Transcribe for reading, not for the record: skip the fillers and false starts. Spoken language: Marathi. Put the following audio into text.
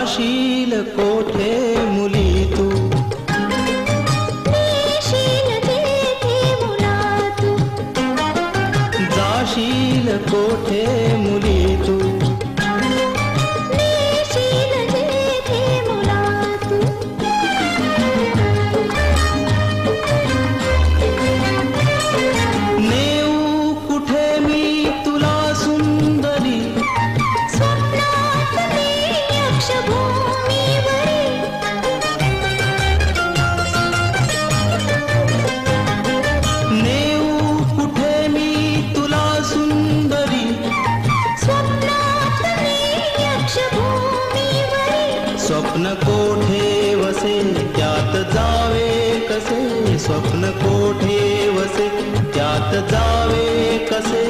जाशील कोठे मुली तू, नेशील तेथे मुला तू, जाशील कोठे मुली तू, नेशील तेथे मुला तू. नेऊ कुठे मी तुला सुंदरी, स्वप्नात मी यक्षभूमीवरी, नेऊ कुठे मी तुला सुंदरी, स्वप्नात मी यक्षभूमीवरी. स्वप्न कोठे वसे त्यात जावे कसे, स्वप्न कोठे वसे त्यात जावे कसे.